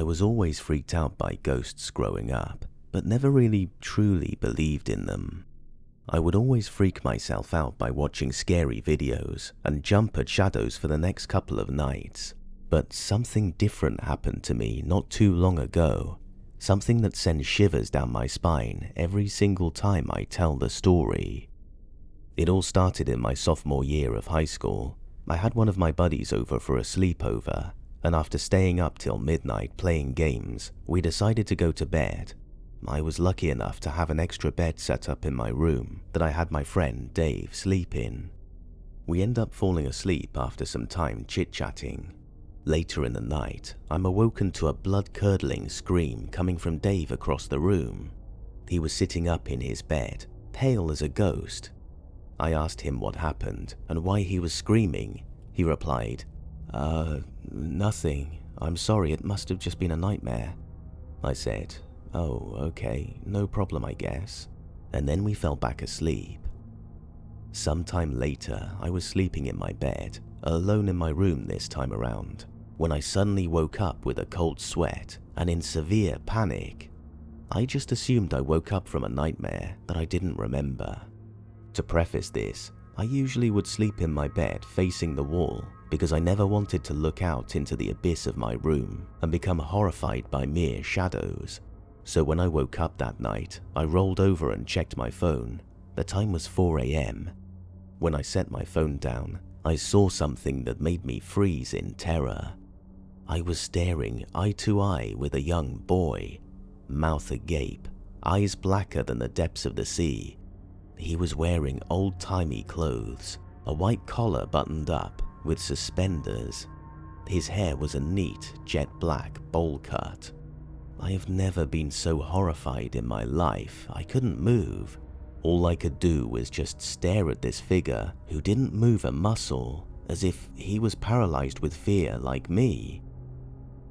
I was always freaked out by ghosts growing up, but never really truly believed in them. I would always freak myself out by watching scary videos and jump at shadows for the next couple of nights. But something different happened to me not too long ago, something that sends shivers down my spine every single time I tell the story. It all started in my sophomore year of high school. I had one of my buddies over for a sleepover, and after staying up till midnight playing games, we decided to go to bed. I was lucky enough to have an extra bed set up in my room that I had my friend Dave sleep in. We end up falling asleep after some time chit-chatting. Later in the night, I'm awoken to a blood-curdling scream coming from Dave across the room. He was sitting up in his bed, pale as a ghost. I asked him what happened and why he was screaming. He replied, nothing. I'm sorry, it must have just been a nightmare. I said, oh, okay, no problem I guess. And then we fell back asleep. Sometime later, I was sleeping in my bed, alone in my room this time around, when I suddenly woke up with a cold sweat and in severe panic. I just assumed I woke up from a nightmare that I didn't remember. To preface this, I usually would sleep in my bed facing the wall because I never wanted to look out into the abyss of my room and become horrified by mere shadows. So when I woke up that night, I rolled over and checked my phone. The time was 4 a.m. When I set my phone down, I saw something that made me freeze in terror. I was staring eye to eye with a young boy, mouth agape, eyes blacker than the depths of the sea. He was wearing old-timey clothes, a white collar buttoned up with suspenders. His hair was a neat, jet-black bowl cut. I have never been so horrified in my life, I couldn't move. All I could do was just stare at this figure who didn't move a muscle, as if he was paralyzed with fear like me.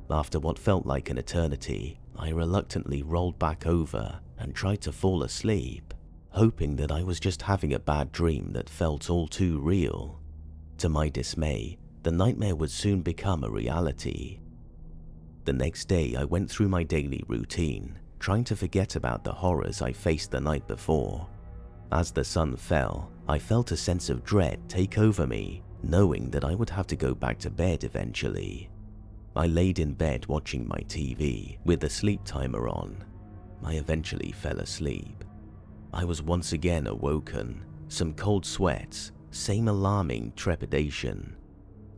After what felt like an eternity, I reluctantly rolled back over and tried to fall asleep, hoping that I was just having a bad dream that felt all too real. To my dismay, the nightmare would soon become a reality. The next day, I went through my daily routine, trying to forget about the horrors I faced the night before. As the sun fell, I felt a sense of dread take over me, knowing that I would have to go back to bed eventually. I laid in bed watching my TV with the sleep timer on. I eventually fell asleep. I was once again awoken, some cold sweats, same alarming trepidation.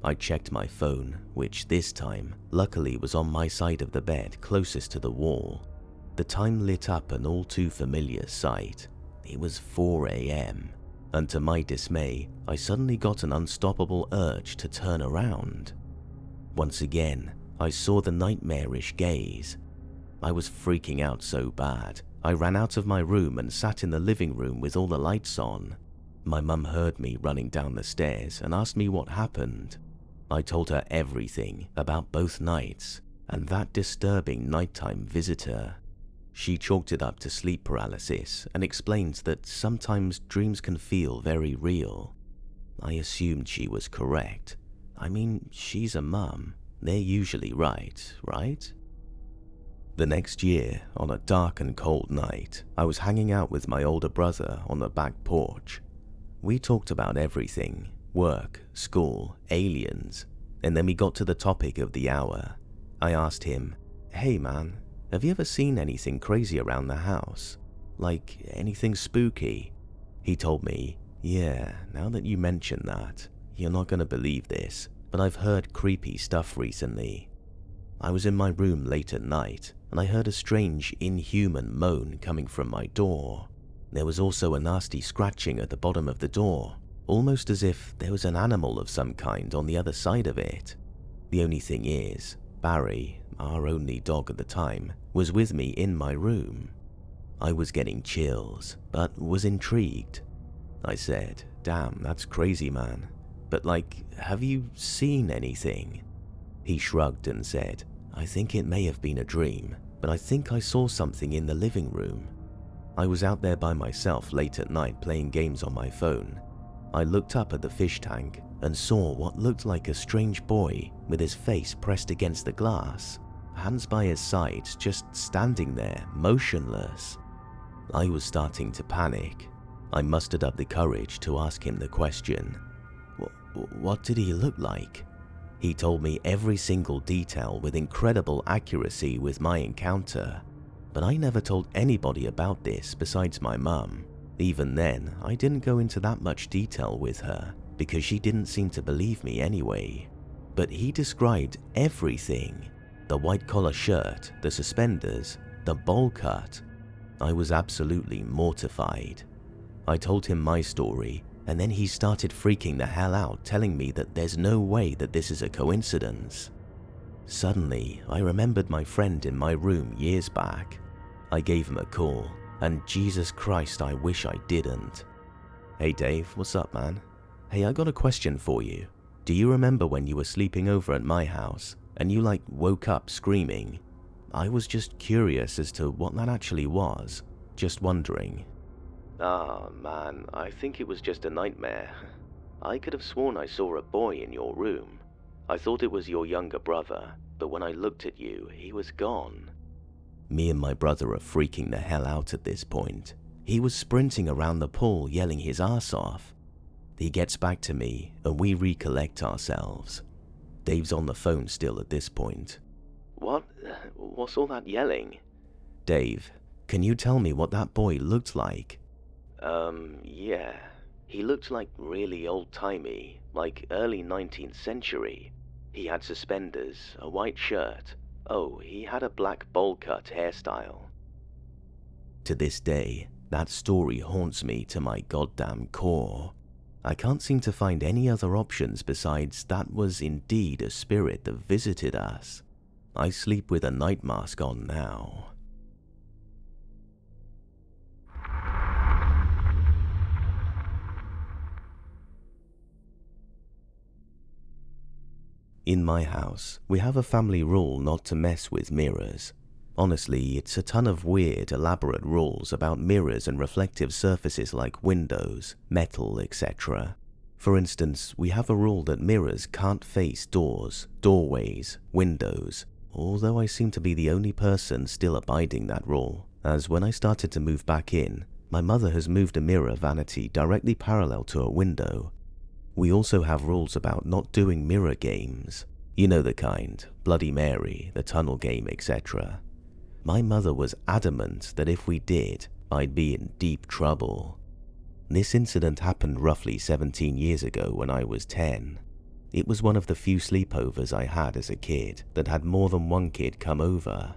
I checked my phone, which this time, luckily was on my side of the bed closest to the wall. The time lit up an all too familiar sight. It was 4 a.m., and to my dismay, I suddenly got an unstoppable urge to turn around. Once again, I saw the nightmarish gaze. I was freaking out so bad, I ran out of my room and sat in the living room with all the lights on. My mum heard me running down the stairs and asked me what happened. I told her everything about both nights and that disturbing nighttime visitor. She chalked it up to sleep paralysis and explained that sometimes dreams can feel very real. I assumed she was correct. I mean, she's a mum. They're usually right? The next year, on a dark and cold night, I was hanging out with my older brother on the back porch. We talked about everything: work, school, aliens, and then we got to the topic of the hour. I asked him, "Hey man, have you ever seen anything crazy around the house? Like anything spooky?" He told me, "Yeah, now that you mention that, you're not gonna believe this, but I've heard creepy stuff recently." I was in my room late at night, and I heard a strange, inhuman moan coming from my door. There was also a nasty scratching at the bottom of the door, almost as if there was an animal of some kind on the other side of it. The only thing is, Barry, our only dog at the time, was with me in my room. I was getting chills, but was intrigued. I said, "Damn, that's crazy, man. But have you seen anything?" He shrugged and said, "I think it may have been a dream, but I think I saw something in the living room. I was out there by myself late at night playing games on my phone. I looked up at the fish tank and saw what looked like a strange boy with his face pressed against the glass. hands by his sides, just standing there, motionless. I was starting to panic. I mustered up the courage to ask him the question. What did he look like? He told me every single detail with incredible accuracy with my encounter, but I never told anybody about this besides my mum. Even then, I didn't go into that much detail with her because she didn't seem to believe me anyway. But he described everything. The white collar shirt, the suspenders, the bowl cut. I was absolutely mortified. I told him my story, and then he started freaking the hell out, telling me that there's no way that this is a coincidence. Suddenly, I remembered my friend in my room years back. I gave him a call, and Jesus Christ, I wish I didn't. Hey Dave, what's up, man? Hey, I got a question for you. Do you remember when you were sleeping over at my house, and you woke up screaming? I was just curious as to what that actually was. Just wondering. Ah, man, I think it was just a nightmare. I could have sworn I saw a boy in your room. I thought it was your younger brother, but when I looked at you, he was gone. Me and my brother are freaking the hell out at this point. He was sprinting around the pool yelling his ass off. He gets back to me and we recollect ourselves. Dave's on the phone still at this point. What's all that yelling? Dave, can you tell me what that boy looked like? Yeah. He looked really old-timey, early 19th century. He had suspenders, a white shirt. Oh, he had a black bowl-cut hairstyle. To this day, that story haunts me to my goddamn core. I can't seem to find any other options besides that was indeed a spirit that visited us. I sleep with a night mask on now. In my house, we have a family rule not to mess with mirrors. Honestly, it's a ton of weird, elaborate rules about mirrors and reflective surfaces like windows, metal, etc. For instance, we have a rule that mirrors can't face doors, doorways, windows, although I seem to be the only person still abiding that rule, as when I started to move back in, my mother has moved a mirror vanity directly parallel to a window. We also have rules about not doing mirror games. You know the kind, Bloody Mary, the tunnel game, etc. My mother was adamant that if we did, I'd be in deep trouble. This incident happened roughly 17 years ago when I was 10. It was one of the few sleepovers I had as a kid that had more than one kid come over.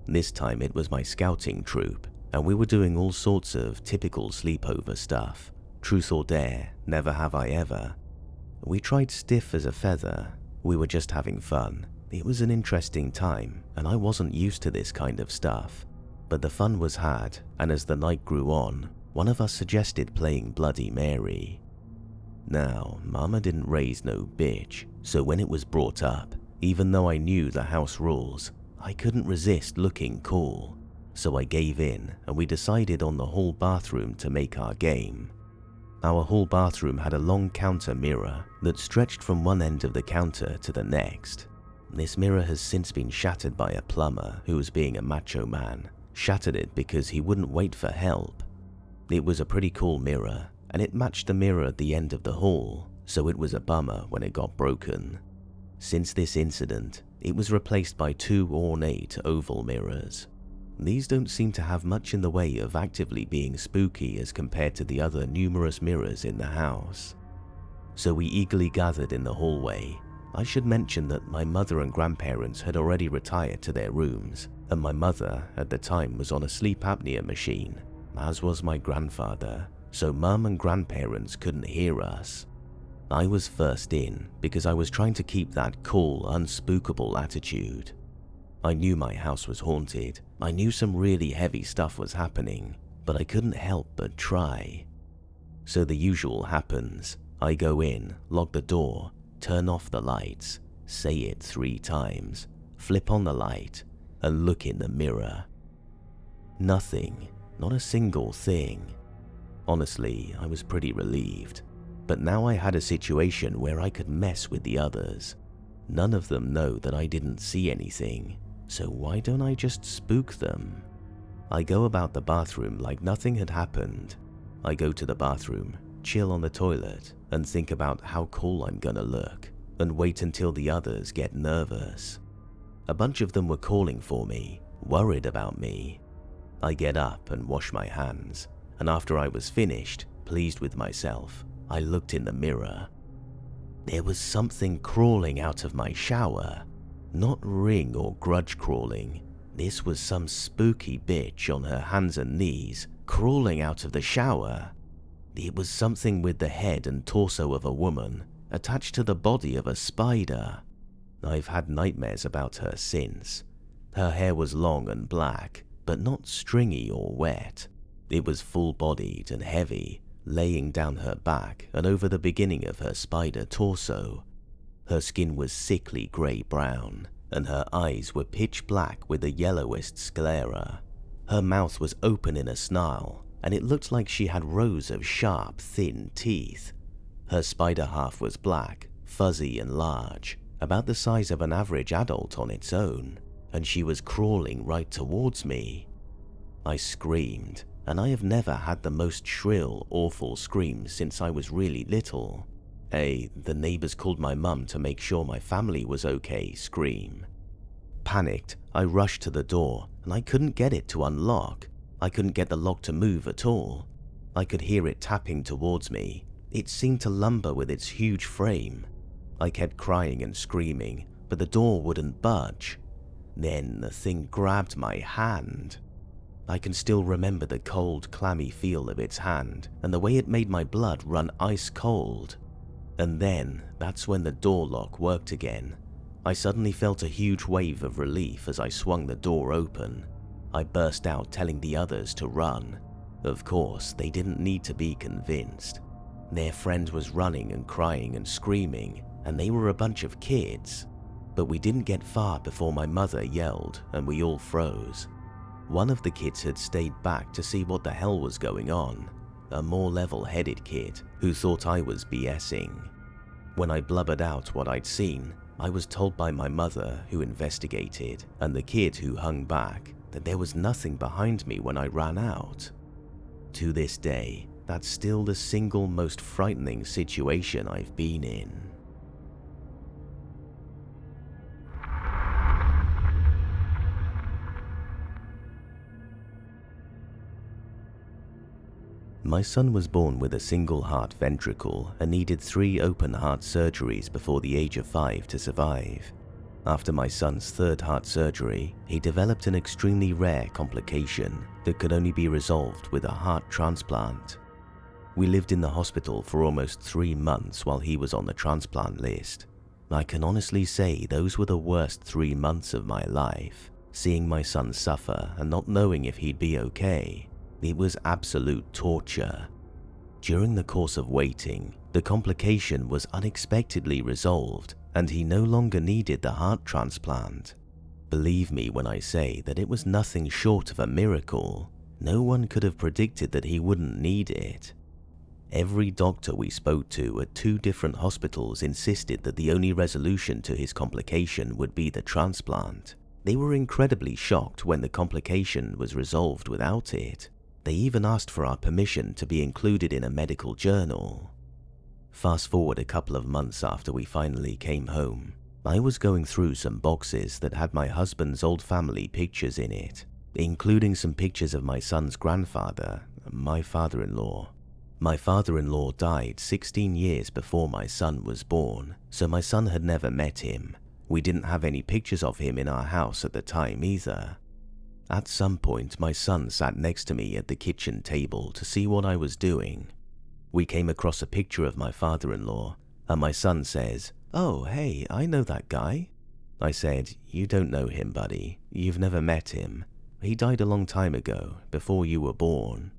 This time it was my scouting troop, and we were doing all sorts of typical sleepover stuff. Truth or dare, never have I ever. We tried stiff as a feather. We were just having fun. It was an interesting time, and I wasn't used to this kind of stuff. But the fun was had, and as the night grew on, one of us suggested playing Bloody Mary. Now, Mama didn't raise no bitch, so when it was brought up, even though I knew the house rules, I couldn't resist looking cool. So I gave in, and we decided on the hall bathroom to make our game. Our hall bathroom had a long counter mirror that stretched from one end of the counter to the next. This mirror has since been shattered by a plumber who was being a macho man. Shattered it because he wouldn't wait for help. It was a pretty cool mirror, and it matched the mirror at the end of the hall, so it was a bummer when it got broken. Since this incident, it was replaced by two ornate oval mirrors. These don't seem to have much in the way of actively being spooky as compared to the other numerous mirrors in the house. So we eagerly gathered in the hallway. I should mention that my mother and grandparents had already retired to their rooms, and my mother at the time was on a sleep apnea machine, as was my grandfather, so Mum and grandparents couldn't hear us. I was first in because I was trying to keep that cool, unspookable attitude. I knew my house was haunted. I knew some really heavy stuff was happening, but I couldn't help but try. So the usual happens. I go in, lock the door, turn off the lights, say it 3 times, flip on the light, and look in the mirror. Nothing, not a single thing. Honestly, I was pretty relieved, but now I had a situation where I could mess with the others. None of them know that I didn't see anything. so why don't I just spook them? I go about the bathroom like nothing had happened. I go to the bathroom, chill on the toilet, and think about how cool I'm gonna look, and wait until the others get nervous. A bunch of them were calling for me, worried about me. I get up and wash my hands, and after I was finished, pleased with myself, I looked in the mirror. There was something crawling out of my shower. Not ring or grudge crawling. This was some spooky bitch on her hands and knees, crawling out of the shower. It was something with the head and torso of a woman, attached to the body of a spider. I've had nightmares about her since. Her hair was long and black, but not stringy or wet. It was full-bodied and heavy, laying down her back and over the beginning of her spider torso. Her skin was sickly grey-brown, and her eyes were pitch black with the yellowest sclera. Her mouth was open in a snarl, and it looked like she had rows of sharp, thin teeth. Her spider half was black, fuzzy and large, about the size of an average adult on its own, and she was crawling right towards me. I screamed, and I have never had the most shrill, awful screams since I was really little. The neighbors called my mum to make sure my family was okay scream. Panicked, I rushed to the door, and I couldn't get it to unlock. I couldn't get the lock to move at all. I could hear it tapping towards me. It seemed to lumber with its huge frame. I kept crying and screaming, but the door wouldn't budge. Then the thing grabbed my hand. I can still remember the cold, clammy feel of its hand and the way it made my blood run ice cold. And then, that's when the door lock worked again. I suddenly felt a huge wave of relief as I swung the door open. I burst out telling the others to run. Of course, they didn't need to be convinced. Their friend was running and crying and screaming, and they were a bunch of kids. But we didn't get far before my mother yelled, and we all froze. One of the kids had stayed back to see what the hell was going on. A more level-headed kid who thought I was BSing. When I blubbered out what I'd seen, I was told by my mother, who investigated, and the kid who hung back, that there was nothing behind me when I ran out. To this day, that's still the single most frightening situation I've been in. My son was born with a single heart ventricle and needed 3 open heart surgeries before the age of 5 to survive. After my son's 3rd heart surgery, he developed an extremely rare complication that could only be resolved with a heart transplant. We lived in the hospital for almost 3 months while he was on the transplant list. I can honestly say those were the worst 3 months of my life, seeing my son suffer and not knowing if he'd be okay. It was absolute torture. During the course of waiting, the complication was unexpectedly resolved and he no longer needed the heart transplant. Believe me when I say that it was nothing short of a miracle. No one could have predicted that he wouldn't need it. Every doctor we spoke to at 2 different hospitals insisted that the only resolution to his complication would be the transplant. They were incredibly shocked when the complication was resolved without it. They even asked for our permission to be included in a medical journal. Fast forward a couple of months after we finally came home, I was going through some boxes that had my husband's old family pictures in it, including some pictures of my son's grandfather, my father-in-law. My father-in-law died 16 years before my son was born, so my son had never met him. We didn't have any pictures of him in our house at the time either. At some point, my son sat next to me at the kitchen table to see what I was doing. We came across a picture of my father-in-law, and my son says, "Oh, hey, I know that guy." I said, "You don't know him, buddy. You've never met him. He died a long time ago, before you were born."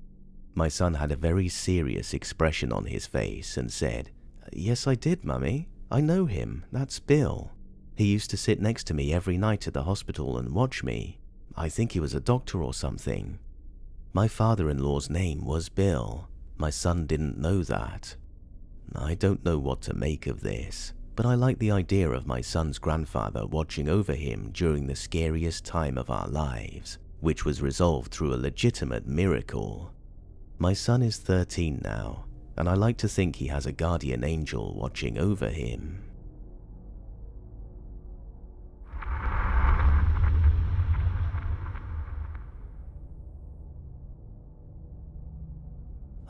My son had a very serious expression on his face and said, "Yes, I did, Mummy. I know him. That's Bill. He used to sit next to me every night at the hospital and watch me. I think he was a doctor or something." My father-in-law's name was Bill. My son didn't know that. I don't know what to make of this, but I like the idea of my son's grandfather watching over him during the scariest time of our lives, which was resolved through a legitimate miracle. My son is 13 now, and I like to think he has a guardian angel watching over him.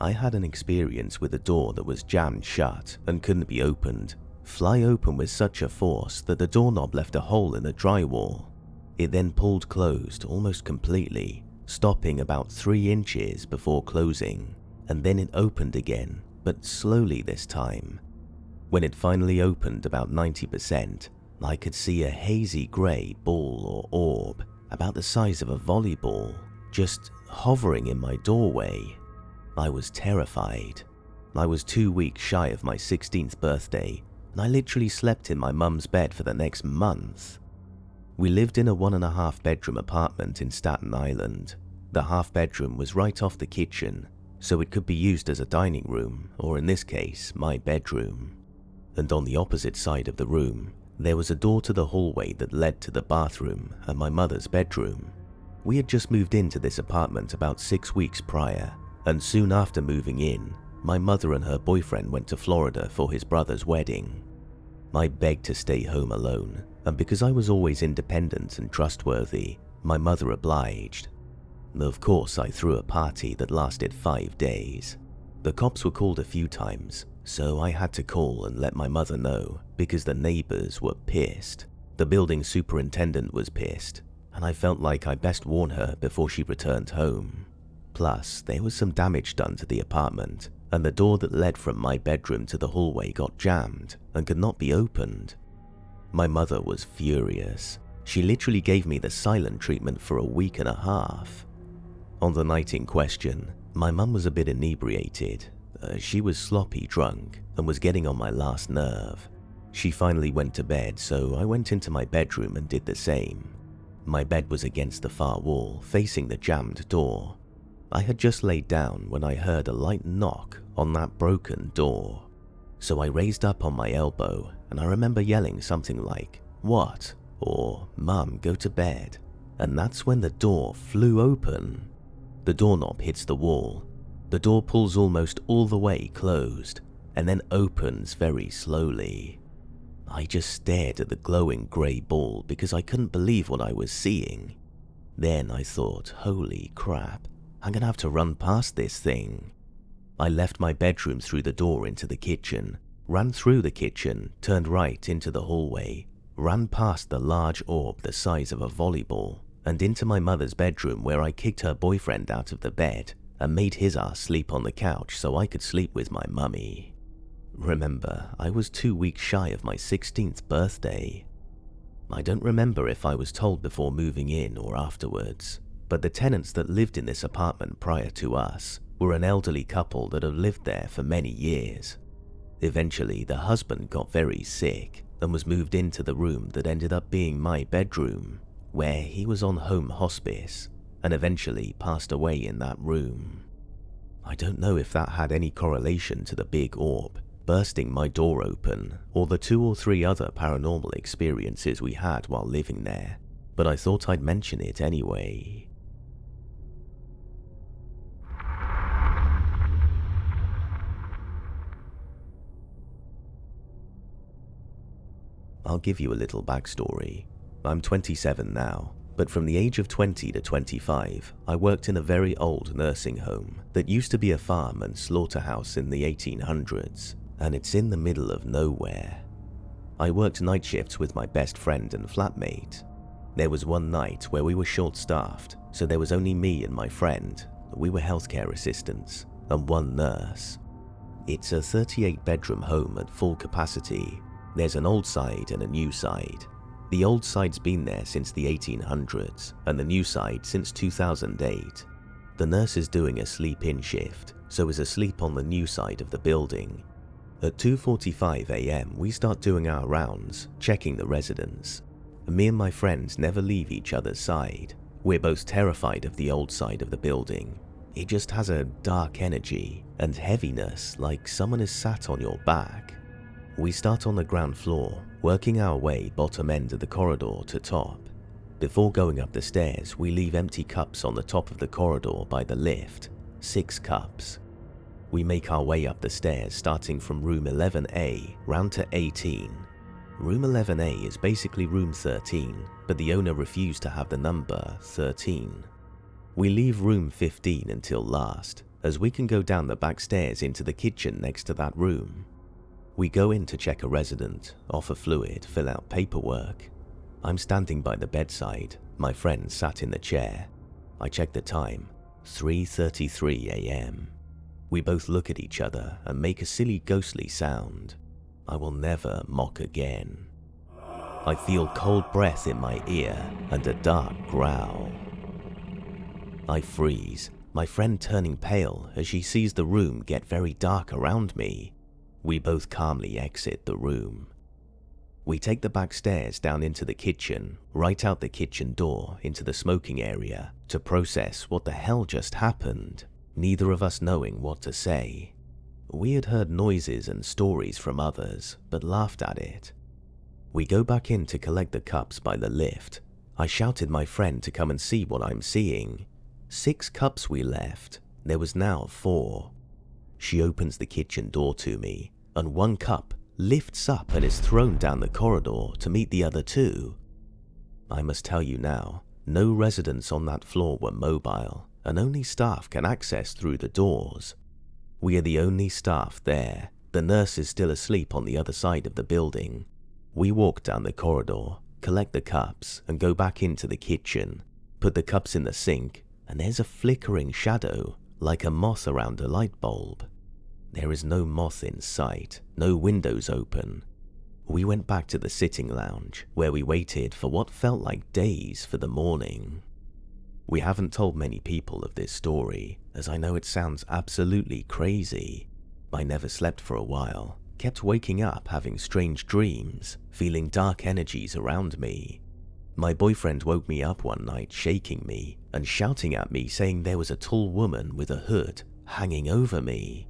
I had an experience with a door that was jammed shut and couldn't be opened, fly open with such a force that the doorknob left a hole in the drywall. It then pulled closed almost completely, stopping about 3 inches before closing, and then it opened again, but slowly this time. When it finally opened about 90%, I could see a hazy grey ball or orb about the size of a volleyball, just hovering in my doorway. I was terrified. I was 2 weeks shy of my 16th birthday, and I literally slept in my mum's bed for the next month. We lived in a 1.5 bedroom apartment in Staten Island. The half bedroom was right off the kitchen, so it could be used as a dining room, or in this case, my bedroom. And on the opposite side of the room, there was a door to the hallway that led to the bathroom and my mother's bedroom. We had just moved into this apartment about 6 weeks prior, and soon after moving in, my mother and her boyfriend went to Florida for his brother's wedding. I begged to stay home alone, and because I was always independent and trustworthy, my mother obliged. Of course, I threw a party that lasted 5 days. The cops were called a few times, so I had to call and let my mother know because the neighbors were pissed. The building superintendent was pissed, and I felt like I best warn her before she returned home. Plus, there was some damage done to the apartment, and the door that led from my bedroom to the hallway got jammed and could not be opened. My mother was furious. She literally gave me the silent treatment for a week and a half. On the night in question, my mum was a bit inebriated. She was sloppy drunk and was getting on my last nerve. She finally went to bed, so I went into my bedroom and did the same. My bed was against the far wall, facing the jammed door. I had just laid down when I heard a light knock on that broken door. So I raised up on my elbow, and I remember yelling something like, "What?" or "Mum, go to bed." And that's when the door flew open. The doorknob hits the wall. The door pulls almost all the way closed, and then opens very slowly. I just stared at the glowing grey ball because I couldn't believe what I was seeing. Then I thought, holy crap, I'm gonna have to run past this thing. I left my bedroom through the door into the kitchen, ran through the kitchen, turned right into the hallway, ran past the large orb the size of a volleyball, and into my mother's bedroom where I kicked her boyfriend out of the bed and made his ass sleep on the couch so I could sleep with my mummy. Remember, I was 2 weeks shy of my 16th birthday. I don't remember if I was told before moving in or afterwards, but the tenants that lived in this apartment prior to us were an elderly couple that had lived there for many years. Eventually, the husband got very sick and was moved into the room that ended up being my bedroom, where he was on home hospice and eventually passed away in that room. I don't know if that had any correlation to the big orb bursting my door open or the 2 or 3 other paranormal experiences we had while living there, but I thought I'd mention it anyway. I'll give you a little backstory. I'm 27 now, but from the age of 20 to 25, I worked in a very old nursing home that used to be a farm and slaughterhouse in the 1800s, and it's in the middle of nowhere. I worked night shifts with my best friend and flatmate. There was one night where we were short-staffed, so there was only me and my friend, we were healthcare assistants, and one nurse. It's a 38-bedroom home at full capacity. There's an old side and a new side. The old side's been there since the 1800s, and the new side since 2008. The nurse is doing a sleep-in shift, so is asleep on the new side of the building. At 2:45 AM, we start doing our rounds, checking the residents. Me and my friends never leave each other's side. We're both terrified of the old side of the building. It just has a dark energy and heaviness, like someone is sat on your back. We start on the ground floor, working our way bottom end of the corridor to top. Before going up the stairs, we leave empty cups on the top of the corridor by the lift, 6 cups. We make our way up the stairs starting from room 11A round to 18. Room 11A is basically room 13, but the owner refused to have the number 13. We leave room 15 until last, as we can go down the back stairs into the kitchen next to that room. We go in to check a resident, offer fluid, fill out paperwork. I'm standing by the bedside, my friend sat in the chair. I check the time, 3:33 a.m. We both look at each other and make a silly ghostly sound. I will never mock again. I feel cold breath in my ear and a dark growl. I freeze, my friend turning pale as she sees the room get very dark around me. We both calmly exit the room. We take the back stairs down into the kitchen, right out the kitchen door into the smoking area to process what the hell just happened, neither of us knowing what to say. We had heard noises and stories from others, but laughed at it. We go back in to collect the cups by the lift. I shouted my friend to come and see what I'm seeing. 6 cups we left, there was now 4. She opens the kitchen door to me, and 1 cup lifts up and is thrown down the corridor to meet the other 2. I must tell you now, no residents on that floor were mobile, and only staff can access through the doors. We are the only staff there. The nurse is still asleep on the other side of the building. We walk down the corridor, collect the cups, and go back into the kitchen, put the cups in the sink, and there's a flickering shadow, like a moth around a light bulb. There is no moth in sight, no windows open. We went back to the sitting lounge, where we waited for what felt like days for the morning. We haven't told many people of this story, as I know it sounds absolutely crazy. I never slept for a while, kept waking up having strange dreams, feeling dark energies around me. My boyfriend woke me up one night shaking me and shouting at me saying there was a tall woman with a hood hanging over me.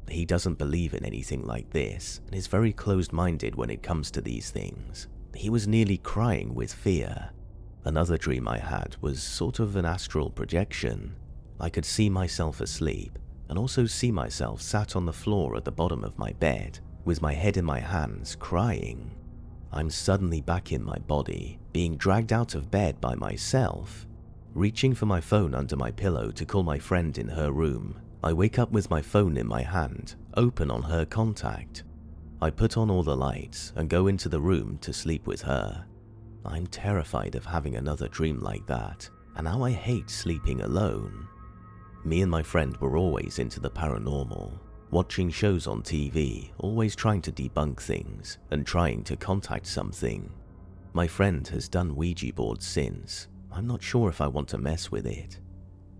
He doesn't believe in anything like this and is very closed-minded when it comes to these things. He was nearly crying with fear. Another dream I had was sort of an astral projection. I could see myself asleep and also see myself sat on the floor at the bottom of my bed with my head in my hands crying. I'm suddenly back in my body, being dragged out of bed by myself. Reaching for my phone under my pillow to call my friend in her room, I wake up with my phone in my hand, open on her contact. I put on all the lights and go into the room to sleep with her. I'm terrified of having another dream like that, and now I hate sleeping alone. Me and my friend were always into the paranormal, watching shows on TV, always trying to debunk things and trying to contact something. My friend has done Ouija boards since. I'm not sure if I want to mess with it.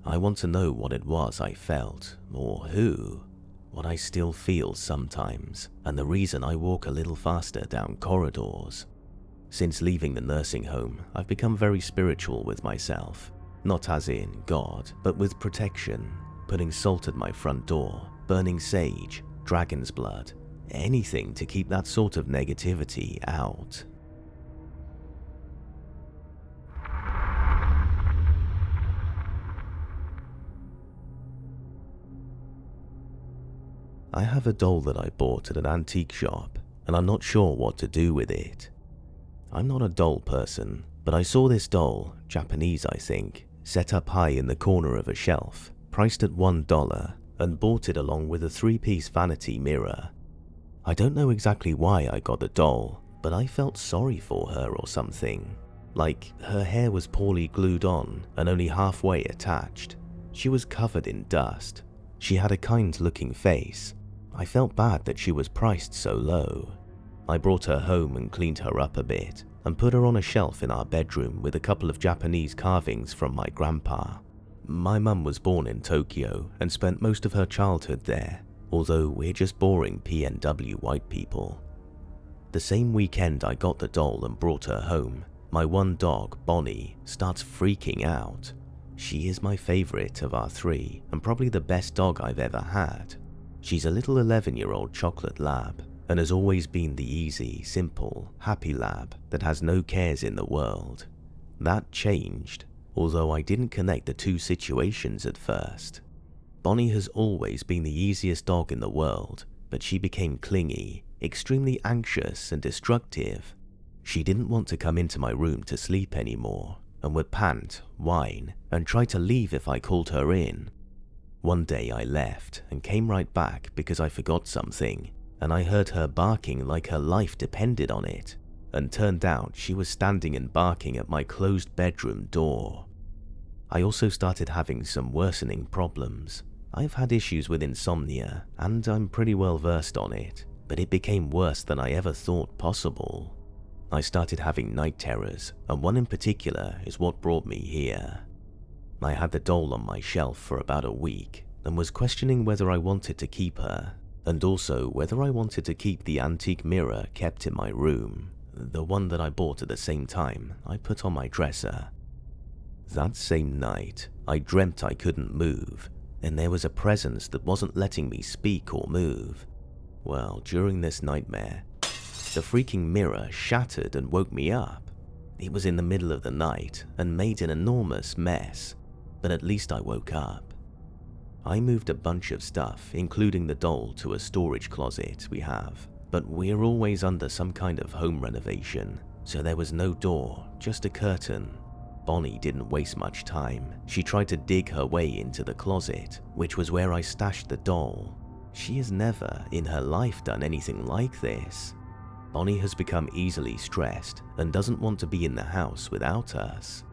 I want to know what it was I felt, or who, what I still feel sometimes, and the reason I walk a little faster down corridors. Since leaving the nursing home, I've become very spiritual with myself, not as in God, but with protection, putting salt at my front door, burning sage, dragon's blood, anything to keep that sort of negativity out. I have a doll that I bought at an antique shop, and I'm not sure what to do with it. I'm not a doll person, but I saw this doll, Japanese I think, set up high in the corner of a shelf, priced at $1, and bought it along with a 3-piece vanity mirror. I don't know exactly why I got the doll, but I felt sorry for her or something. Like, her hair was poorly glued on and only halfway attached. She was covered in dust. She had a kind-looking face. I felt bad that she was priced so low. I brought her home and cleaned her up a bit, and put her on a shelf in our bedroom with a couple of Japanese carvings from my grandpa. My mum was born in Tokyo and spent most of her childhood there, although we're just boring PNW white people. The same weekend I got the doll and brought her home, my one dog, Bonnie, starts freaking out. She is my favorite of our 3, and probably the best dog I've ever had. She's a little 11-year-old chocolate lab, and has always been the easy, simple, happy lab that has no cares in the world. That changed, although I didn't connect the two situations at first. Bonnie has always been the easiest dog in the world, but she became clingy, extremely anxious and destructive. She didn't want to come into my room to sleep anymore, and would pant, whine, and try to leave if I called her in. One day I left and came right back because I forgot something, and I heard her barking like her life depended on it, and turned out she was standing and barking at my closed bedroom door. I also started having some worsening problems. I've had issues with insomnia, and I'm pretty well versed on it, but it became worse than I ever thought possible. I started having night terrors, and one in particular is what brought me here. I had the doll on my shelf for about a week, and was questioning whether I wanted to keep her, and also whether I wanted to keep the antique mirror kept in my room, the one that I bought at the same time I put on my dresser. That same night, I dreamt I couldn't move, and there was a presence that wasn't letting me speak or move. Well, during this nightmare, the freaking mirror shattered and woke me up. It was in the middle of the night and made an enormous mess, but at least I woke up. I moved a bunch of stuff, including the doll, to a storage closet we have, but we're always under some kind of home renovation, so there was no door, just a curtain. Bonnie didn't waste much time. She tried to dig her way into the closet, which was where I stashed the doll. She has never in her life done anything like this. Bonnie has become easily stressed and doesn't want to be in the house without us.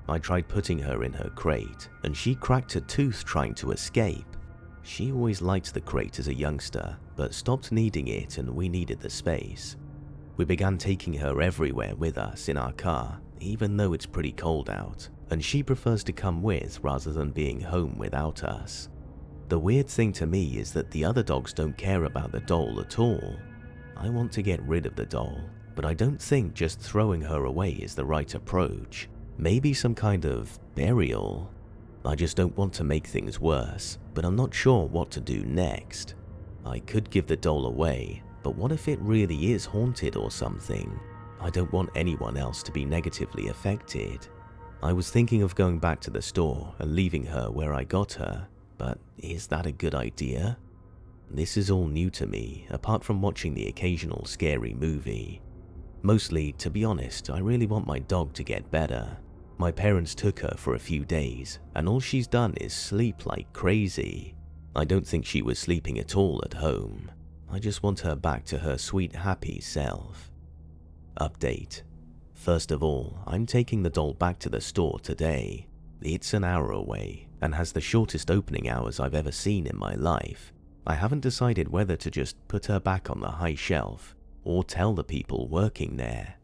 I tried putting her in her crate, and she cracked a tooth trying to escape. She always liked the crate as a youngster, but stopped needing it and we needed the space. We began taking her everywhere with us in our car, even though it's pretty cold out, and she prefers to come with rather than being home without us. The weird thing to me is that the other dogs don't care about the doll at all. I want to get rid of the doll, but I don't think just throwing her away is the right approach. Maybe some kind of burial. I just don't want to make things worse, but I'm not sure what to do next. I could give the doll away, but what if it really is haunted or something? I don't want anyone else to be negatively affected. I was thinking of going back to the store and leaving her where I got her, but is that a good idea? This is all new to me, apart from watching the occasional scary movie. Mostly, to be honest, I really want my dog to get better. My parents took her for a few days, and all she's done is sleep like crazy. I don't think she was sleeping at all at home. I just want her back to her sweet, happy self. Update. First of all, I'm taking the doll back to the store today. It's an hour away, and has the shortest opening hours I've ever seen in my life. I haven't decided whether to just put her back on the high shelf, or tell the people working there.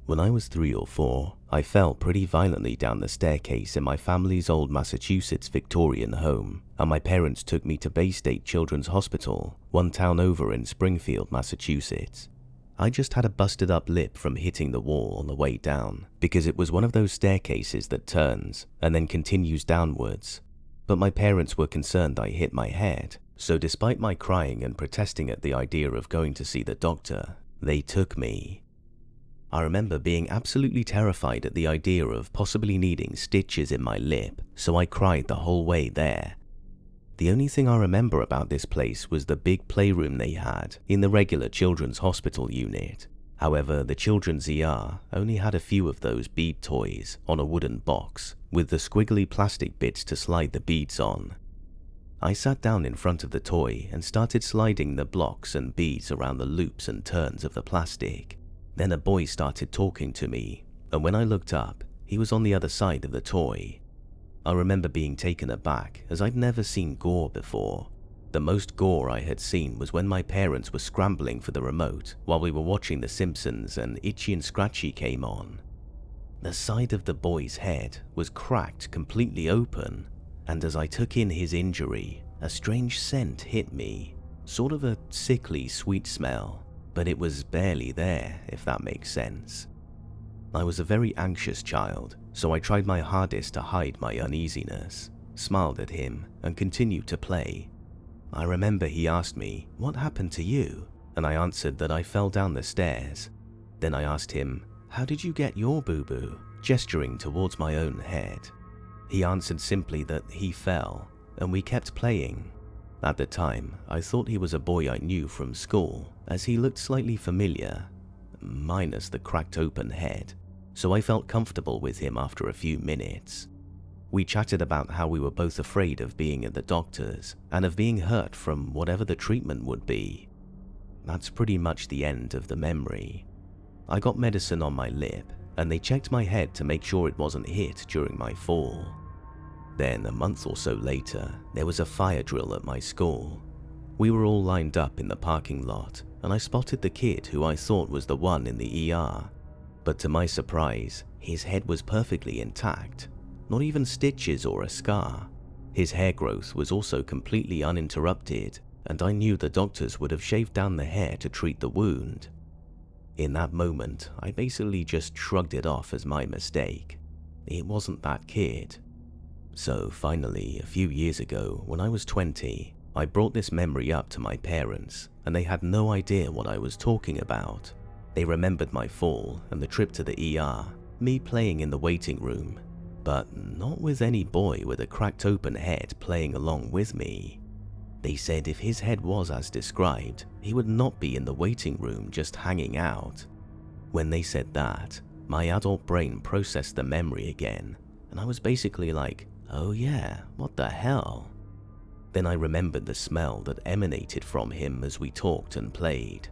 When I was 3 or 4, I fell pretty violently down the staircase in my family's old Massachusetts Victorian home, and my parents took me to Bay State Children's Hospital, one town over in Springfield, Massachusetts. I just had a busted up lip from hitting the wall on the way down, because it was one of those staircases that turns and then continues downwards. But my parents were concerned I hit my head, so despite my crying and protesting at the idea of going to see the doctor, they took me. I remember being absolutely terrified at the idea of possibly needing stitches in my lip, so I cried the whole way there. The only thing I remember about this place was the big playroom they had in the regular children's hospital unit. However, the children's ER only had a few of those bead toys on a wooden box with the squiggly plastic bits to slide the beads on. I sat down in front of the toy and started sliding the blocks and beads around the loops and turns of the plastic. Then a boy started talking to me, and when I looked up, he was on the other side of the toy. I remember being taken aback as I'd never seen gore before. The most gore I had seen was when my parents were scrambling for the remote while we were watching The Simpsons and Itchy and Scratchy came on. The side of the boy's head was cracked completely open, and as I took in his injury, a strange scent hit me, sort of a sickly sweet smell, but it was barely there, if that makes sense. I was a very anxious child, so I tried my hardest to hide my uneasiness, smiled at him, and continued to play. I remember he asked me, "What happened to you?" and I answered that I fell down the stairs. Then I asked him, "How did you get your boo-boo?" gesturing towards my own head. He answered simply that he fell, and we kept playing. At the time, I thought he was a boy I knew from school, as he looked slightly familiar, minus the cracked open head, so I felt comfortable with him after a few minutes. We chatted about how we were both afraid of being at the doctor's and of being hurt from whatever the treatment would be. That's pretty much the end of the memory. I got medicine on my lip, and they checked my head to make sure it wasn't hit during my fall. Then, a month or so later, there was a fire drill at my school. We were all lined up in the parking lot, and I spotted the kid who I thought was the one in the ER. But to my surprise, his head was perfectly intact, not even stitches or a scar. His hair growth was also completely uninterrupted, and I knew the doctors would have shaved down the hair to treat the wound. In that moment, I basically just shrugged it off as my mistake. It wasn't that kid. So finally, a few years ago, when I was 20, I brought this memory up to my parents, and they had no idea what I was talking about. They remembered my fall and the trip to the ER, me playing in the waiting room, but not with any boy with a cracked open head playing along with me. They said if his head was as described, he would not be in the waiting room just hanging out. When they said that, my adult brain processed the memory again, and I was basically like, oh yeah, what the hell? Then I remembered the smell that emanated from him as we talked and played.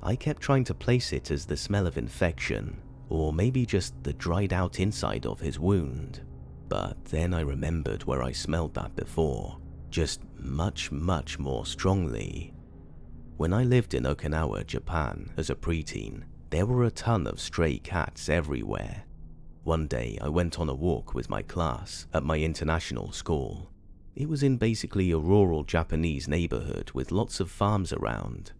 I kept trying to place it as the smell of infection, or maybe just the dried out inside of his wound. But then I remembered where I smelled that before, just much more strongly. When I lived in Okinawa, Japan as a preteen, there were a ton of stray cats everywhere. One day I went on a walk with my class at my international school. It was in basically a rural Japanese neighborhood with lots of farms around.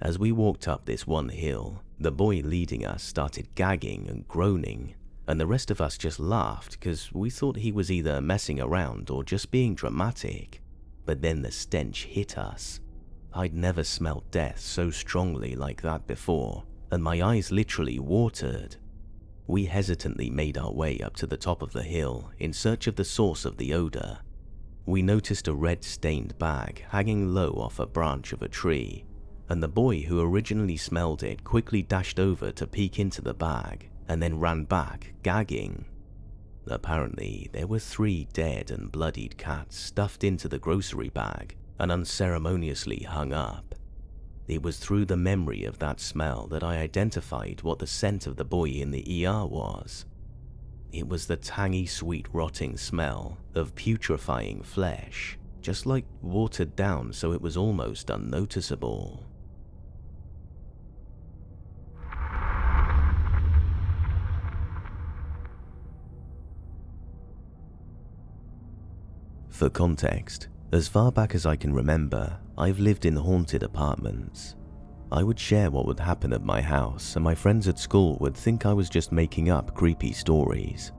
As we walked up this one hill, the boy leading us started gagging and groaning, and the rest of us just laughed because we thought he was either messing around or just being dramatic. But then the stench hit us. I'd never smelled death so strongly like that before, and my eyes literally watered. We hesitantly made our way up to the top of the hill in search of the source of the odor. We noticed a red-stained bag hanging low off a branch of a tree, and the boy who originally smelled it quickly dashed over to peek into the bag and then ran back, gagging. Apparently, there were 3 dead and bloodied cats stuffed into the grocery bag and unceremoniously hung up. It was through the memory of that smell that I identified what the scent of the boy in the ER was. It was the tangy, sweet, rotting smell of putrefying flesh, just like watered down so it was almost unnoticeable. For context, as far back as I can remember, I've lived in haunted apartments. I would share what would happen at my house, and my friends at school would think I was just making up creepy stories.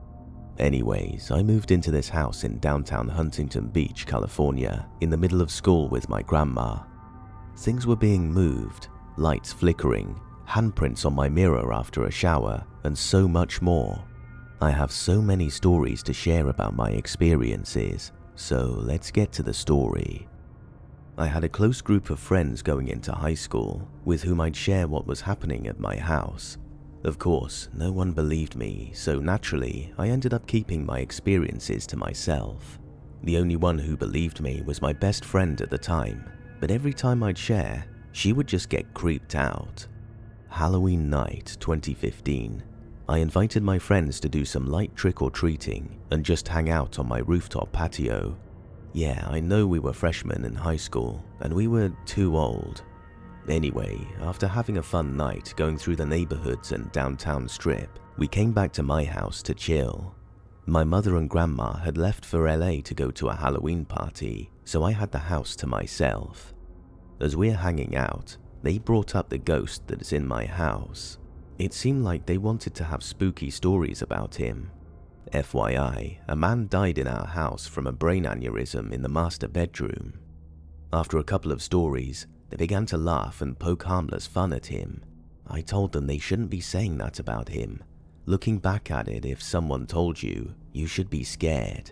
Anyways, I moved into this house in downtown Huntington Beach, California, in the middle of school with my grandma. Things were being moved, lights flickering, handprints on my mirror after a shower, and so much more. I have so many stories to share about my experiences, so let's get to the story. I had a close group of friends going into high school with whom I'd share what was happening at my house. Of course, no one believed me, so naturally, I ended up keeping my experiences to myself. The only one who believed me was my best friend at the time, but every time I'd share, she would just get creeped out. Halloween night 2015, I invited my friends to do some light trick-or-treating and just hang out on my rooftop patio. Yeah, I know we were freshmen in high school, and we were too old. Anyway, after having a fun night going through the neighborhoods and downtown strip, we came back to my house to chill. My mother and grandma had left for LA to go to a Halloween party, so I had the house to myself. As we're hanging out, they brought up the ghost that is in my house. It seemed like they wanted to have spooky stories about him. FYI, a man died in our house from a brain aneurysm in the master bedroom. After a couple of stories, they began to laugh and poke harmless fun at him. I told them they shouldn't be saying that about him. Looking back at it, if someone told you, you should be scared.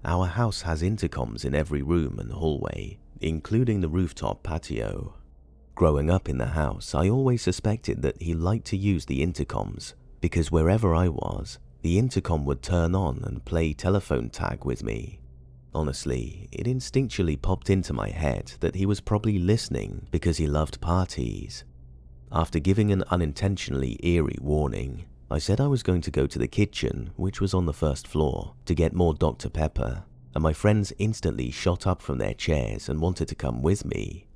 Our house has intercoms in every room and hallway, including the rooftop patio. Growing up in the house, I always suspected that he liked to use the intercoms because wherever I was, the intercom would turn on and play telephone tag with me. Honestly, it instinctually popped into my head that he was probably listening because he loved parties. After giving an unintentionally eerie warning, I said I was going to go to the kitchen, which was on the first floor, to get more Dr. Pepper, and my friends instantly shot up from their chairs and wanted to come with me.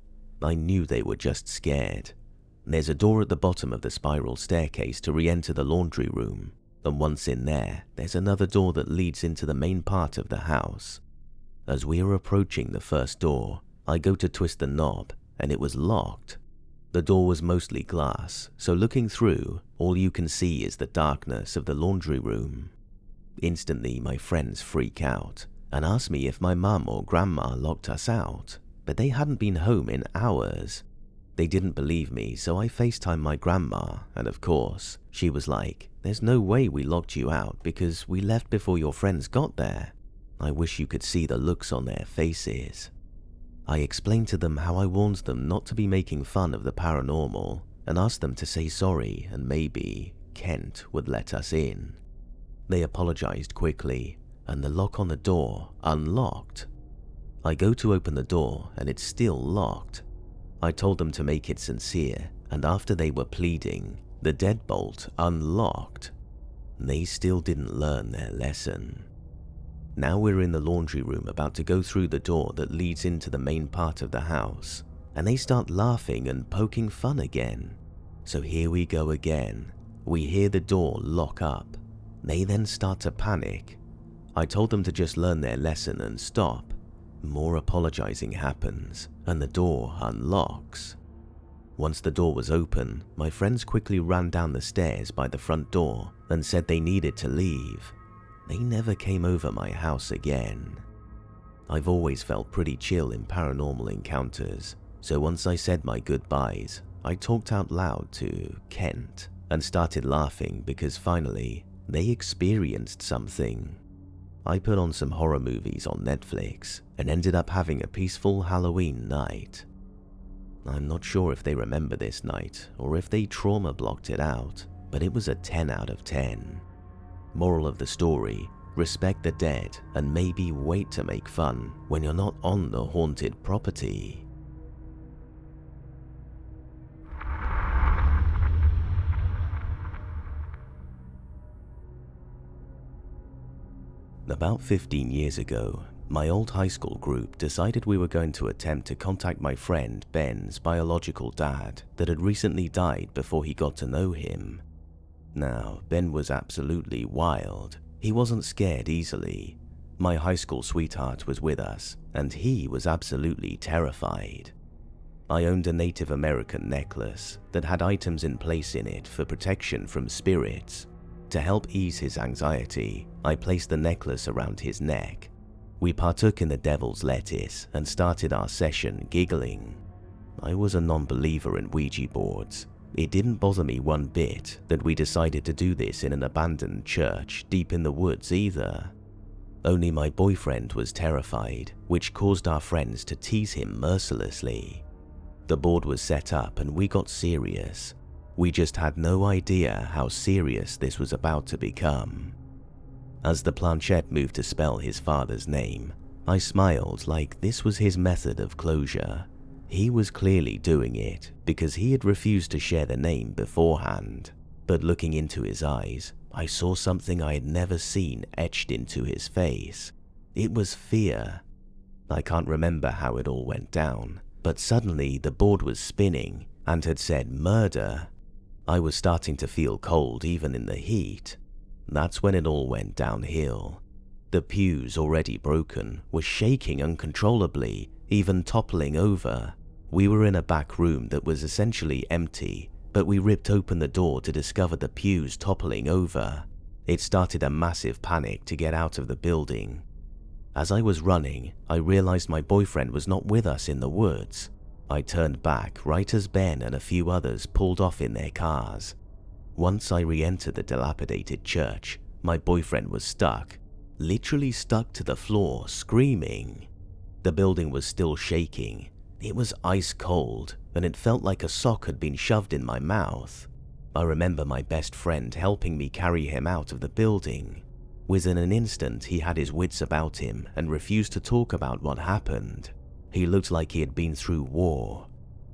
I knew they were just scared. There's a door at the bottom of the spiral staircase to re-enter the laundry room, and once in there, there's another door that leads into the main part of the house. As we are approaching the first door, I go to twist the knob, and it was locked. The door was mostly glass, so looking through, all you can see is the darkness of the laundry room. Instantly, my friends freak out and ask me if my mum or grandma locked us out, but they hadn't been home in hours. They didn't believe me, so I FaceTimed my grandma, and of course, she was like, "There's no way we locked you out because we left before your friends got there." I wish you could see the looks on their faces. I explained to them how I warned them not to be making fun of the paranormal and asked them to say sorry and maybe Kent would let us in. They apologized quickly, and the lock on the door unlocked. I go to open the door and it's still locked. I told them to make it sincere, and after they were pleading, the deadbolt unlocked. They still didn't learn their lesson. Now we're in the laundry room about to go through the door that leads into the main part of the house, and they start laughing and poking fun again. So here we go again. We hear the door lock up. They then start to panic. I told them to just learn their lesson and stop. More apologizing happens, and the door unlocks. Once the door was open, my friends quickly ran down the stairs by the front door and said they needed to leave. They never came over my house again. I've always felt pretty chill in paranormal encounters, so once I said my goodbyes, I talked out loud to Kent and started laughing because finally, they experienced something. I put on some horror movies on Netflix and ended up having a peaceful Halloween night. I'm not sure if they remember this night or if they trauma blocked it out, but it was a 10 out of 10. Moral of the story, respect the dead and maybe wait to make fun when you're not on the haunted property. About 15 years ago, my old high school group decided we were going to attempt to contact my friend Ben's biological dad that had recently died before he got to know him. Now, Ben was absolutely wild. He wasn't scared easily. My high school sweetheart was with us, and he was absolutely terrified. I owned a Native American necklace that had items in place in it for protection from spirits. To help ease his anxiety, I placed the necklace around his neck. We partook in the devil's lettuce and started our session giggling. I was a non-believer in Ouija boards. It didn't bother me one bit that we decided to do this in an abandoned church deep in the woods either. Only my boyfriend was terrified, which caused our friends to tease him mercilessly. The board was set up and we got serious. We just had no idea how serious this was about to become. As the planchette moved to spell his father's name, I smiled like this was his method of closure. He was clearly doing it because he had refused to share the name beforehand. But looking into his eyes, I saw something I had never seen etched into his face. It was fear. I can't remember how it all went down, but suddenly the board was spinning and had said murder. I was starting to feel cold even in the heat. That's when it all went downhill. The pews, already broken, were shaking uncontrollably, even toppling over. We were in a back room that was essentially empty, but we ripped open the door to discover the pews toppling over. It started a massive panic to get out of the building. As I was running, I realized my boyfriend was not with us in the woods. I turned back right as Ben and a few others pulled off in their cars. Once I re-entered the dilapidated church, my boyfriend was stuck, literally stuck to the floor, screaming. The building was still shaking. It was ice cold, and it felt like a sock had been shoved in my mouth. I remember my best friend helping me carry him out of the building. Within an instant, he had his wits about him and refused to talk about what happened. He looked like he had been through war.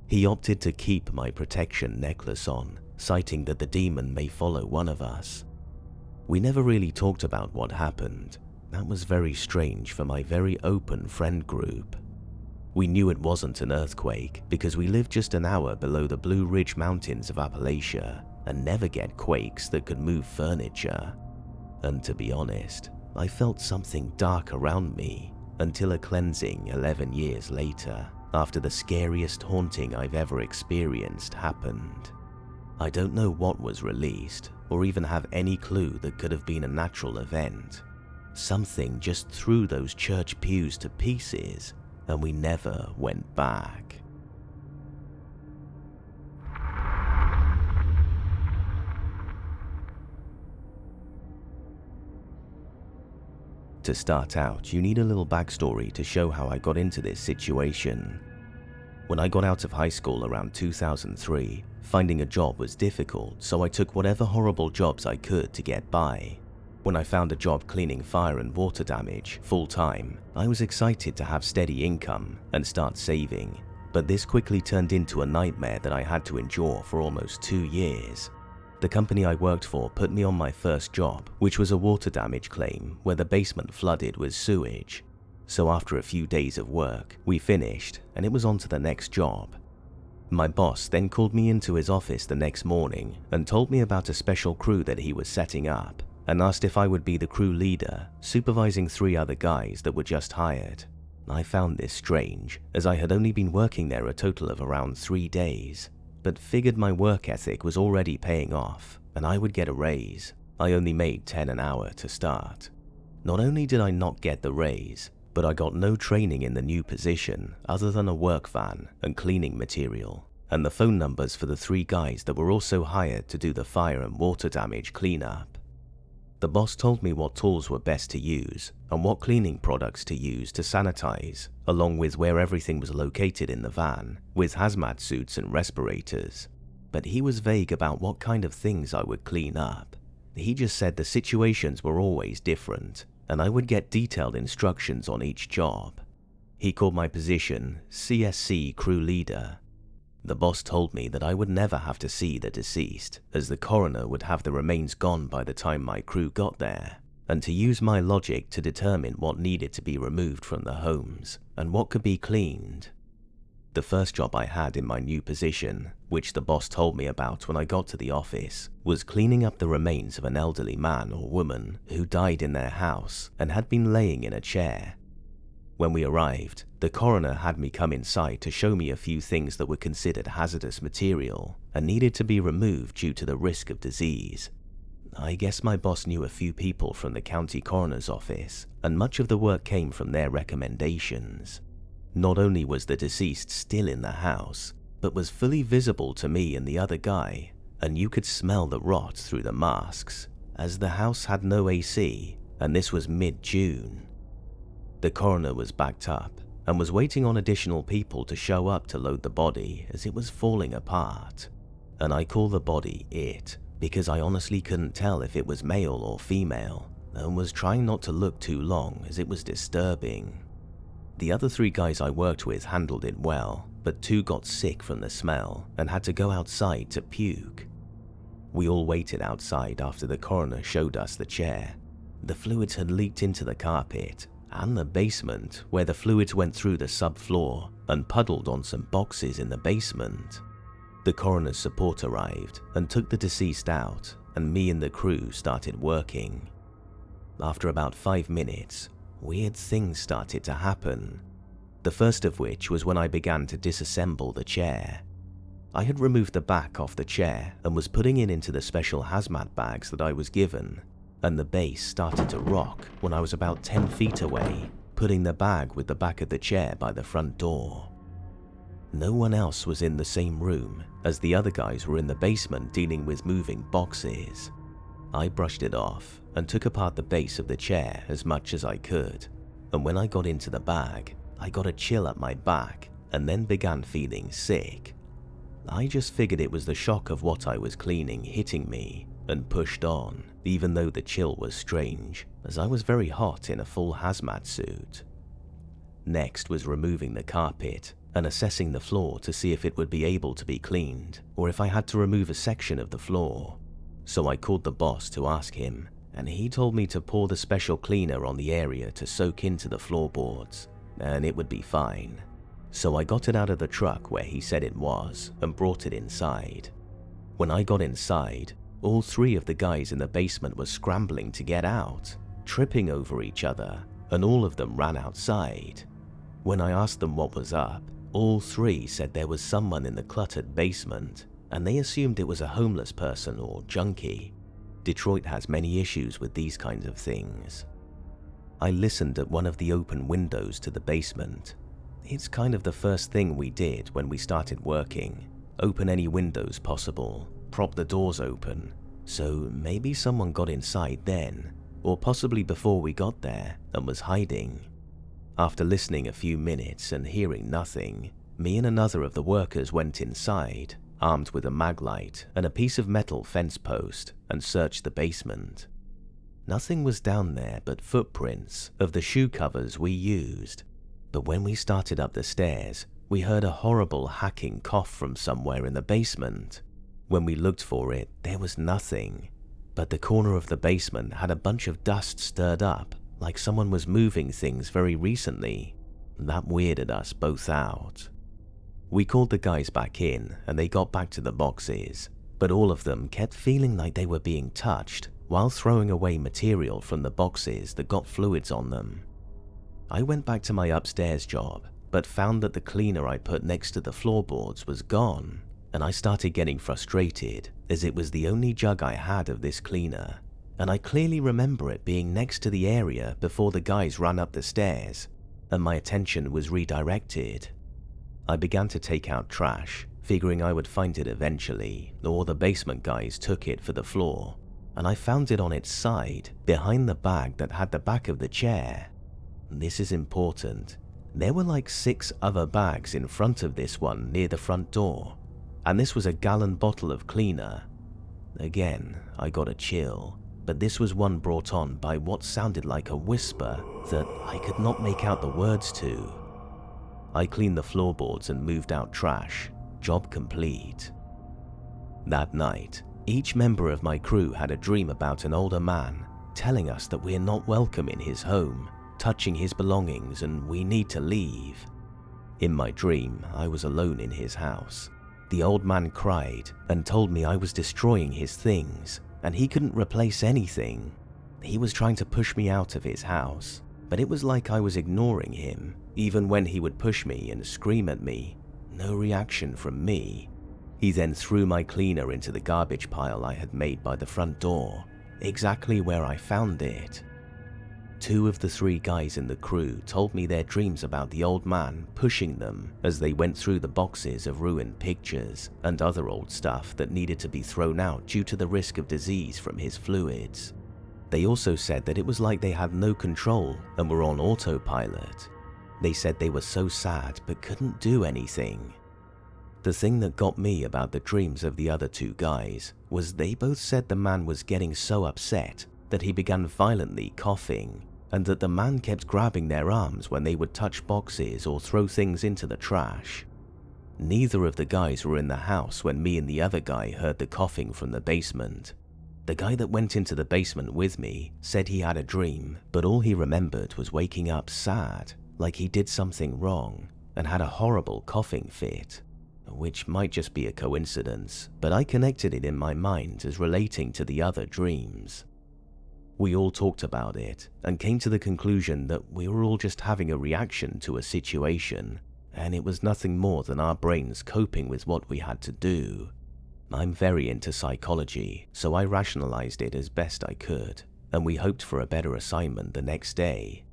He opted to keep my protection necklace on, citing that the demon may follow one of us. We never really talked about what happened. That was very strange for my very open friend group. We knew it wasn't an earthquake because we lived just an hour below the Blue Ridge Mountains of Appalachia and never get quakes that could move furniture. And to be honest, I felt something dark around me until a cleansing 11 years later, after the scariest haunting I've ever experienced happened. I don't know what was released, or even have any clue that could have been a natural event. Something just threw those church pews to pieces, and we never went back. To start out, you need a little backstory to show how I got into this situation. When I got out of high school around 2003, finding a job was difficult, so I took whatever horrible jobs I could to get by. When I found a job cleaning fire and water damage full-time, I was excited to have steady income and start saving, but this quickly turned into a nightmare that I had to endure for almost 2 years. The company I worked for put me on my first job, which was a water damage claim where the basement flooded with sewage. So after a few days of work, we finished and it was on to the next job. My boss then called me into his office the next morning and told me about a special crew that he was setting up and asked if I would be the crew leader, supervising 3 other guys that were just hired. I found this strange, as I had only been working there a total of around 3 days, but figured my work ethic was already paying off and I would get a raise. I only made $10 an hour to start. Not only did I not get the raise, but I got no training in the new position other than a work van and cleaning material, and the phone numbers for the 3 guys that were also hired to do the fire and water damage cleanup. The boss told me what tools were best to use and what cleaning products to use to sanitize, along with where everything was located in the van, with hazmat suits and respirators. But he was vague about what kind of things I would clean up. He just said the situations were always different, and I would get detailed instructions on each job. He called my position CSC Crew Leader. The boss told me that I would never have to see the deceased, as the coroner would have the remains gone by the time my crew got there, and to use my logic to determine what needed to be removed from the homes and what could be cleaned. The first job I had in my new position, which the boss told me about when I got to the office, was cleaning up the remains of an elderly man or woman who died in their house and had been laying in a chair. When we arrived, the coroner had me come inside to show me a few things that were considered hazardous material and needed to be removed due to the risk of disease. I guess my boss knew a few people from the county coroner's office, and much of the work came from their recommendations. Not only was the deceased still in the house, but was fully visible to me and the other guy, and you could smell the rot through the masks, as the house had no AC, and this was mid-June. The coroner was backed up and was waiting on additional people to show up to load the body as it was falling apart. And I call the body it because I honestly couldn't tell if it was male or female and was trying not to look too long as it was disturbing. The other 3 guys I worked with handled it well, but 2 got sick from the smell and had to go outside to puke. We all waited outside after the coroner showed us the chair. The fluids had leaked into the carpet and the basement, where the fluids went through the subfloor and puddled on some boxes in the basement. The coroner's support arrived and took the deceased out, and me and the crew started working. After about 5 minutes, weird things started to happen. The first of which was when I began to disassemble the chair. I had removed the back off the chair and was putting it into the special hazmat bags that I was given, and the base started to rock when I was about 10 feet away, putting the bag with the back of the chair by the front door. No one else was in the same room, as the other guys were in the basement dealing with moving boxes. I brushed it off and took apart the base of the chair as much as I could, and when I got into the bag, I got a chill at my back and then began feeling sick. I just figured it was the shock of what I was cleaning hitting me and pushed on, even though the chill was strange, as I was very hot in a full hazmat suit. Next was removing the carpet and assessing the floor to see if it would be able to be cleaned or if I had to remove a section of the floor. So I called the boss to ask him, and he told me to pour the special cleaner on the area to soak into the floorboards, and it would be fine. So I got it out of the truck where he said it was and brought it inside. When I got inside, all 3 of the guys in the basement were scrambling to get out, tripping over each other, and all of them ran outside. When I asked them what was up, all 3 said there was someone in the cluttered basement, and they assumed it was a homeless person or junkie. Detroit has many issues with these kinds of things. I listened at one of the open windows to the basement. It's kind of the first thing we did when we started working. Open any windows possible, prop the doors open, so maybe someone got inside then, or possibly before we got there and was hiding. After listening a few minutes and hearing nothing, me and another of the workers went inside, armed with a mag light and a piece of metal fence post, and searched the basement. Nothing was down there but footprints of the shoe covers we used, but when we started up the stairs, we heard a horrible hacking cough from somewhere in the basement. When we looked for it, there was nothing, but the corner of the basement had a bunch of dust stirred up, like someone was moving things very recently. That weirded us both out. We called the guys back in and they got back to the boxes, but all of them kept feeling like they were being touched while throwing away material from the boxes that got fluids on them. I went back to my upstairs job, but found that the cleaner I put next to the floorboards was gone, and I started getting frustrated as it was the only jug I had of this cleaner, and I clearly remember it being next to the area before the guys ran up the stairs, and my attention was redirected. I began to take out trash, figuring I would find it eventually, or the basement guys took it for the floor, and I found it on its side, behind the bag that had the back of the chair. This is important. There were like 6 other bags in front of this one near the front door, and this was a gallon bottle of cleaner. Again, I got a chill, but this was one brought on by what sounded like a whisper that I could not make out the words to. I cleaned the floorboards and moved out trash. Job complete. That night, each member of my crew had a dream about an older man telling us that we're not welcome in his home, touching his belongings, and we need to leave. In my dream, I was alone in his house. The old man cried and told me I was destroying his things and he couldn't replace anything. He was trying to push me out of his house, but it was like I was ignoring him. Even when he would push me and scream at me, no reaction from me. He then threw my cleaner into the garbage pile I had made by the front door, exactly where I found it. 2 of the 3 guys in the crew told me their dreams about the old man pushing them as they went through the boxes of ruined pictures and other old stuff that needed to be thrown out due to the risk of disease from his fluids. They also said that it was like they had no control and were on autopilot. They said they were so sad but couldn't do anything. The thing that got me about the dreams of the other 2 guys was they both said the man was getting so upset that he began violently coughing, and that the man kept grabbing their arms when they would touch boxes or throw things into the trash. Neither of the guys were in the house when me and the other guy heard the coughing from the basement. The guy that went into the basement with me said he had a dream, but all he remembered was waking up sad, like he did something wrong, and had a horrible coughing fit, which might just be a coincidence, but I connected it in my mind as relating to the other dreams. We all talked about it and came to the conclusion that we were all just having a reaction to a situation, and it was nothing more than our brains coping with what we had to do. I'm very into psychology, so I rationalized it as best I could, and we hoped for a better assignment the next day.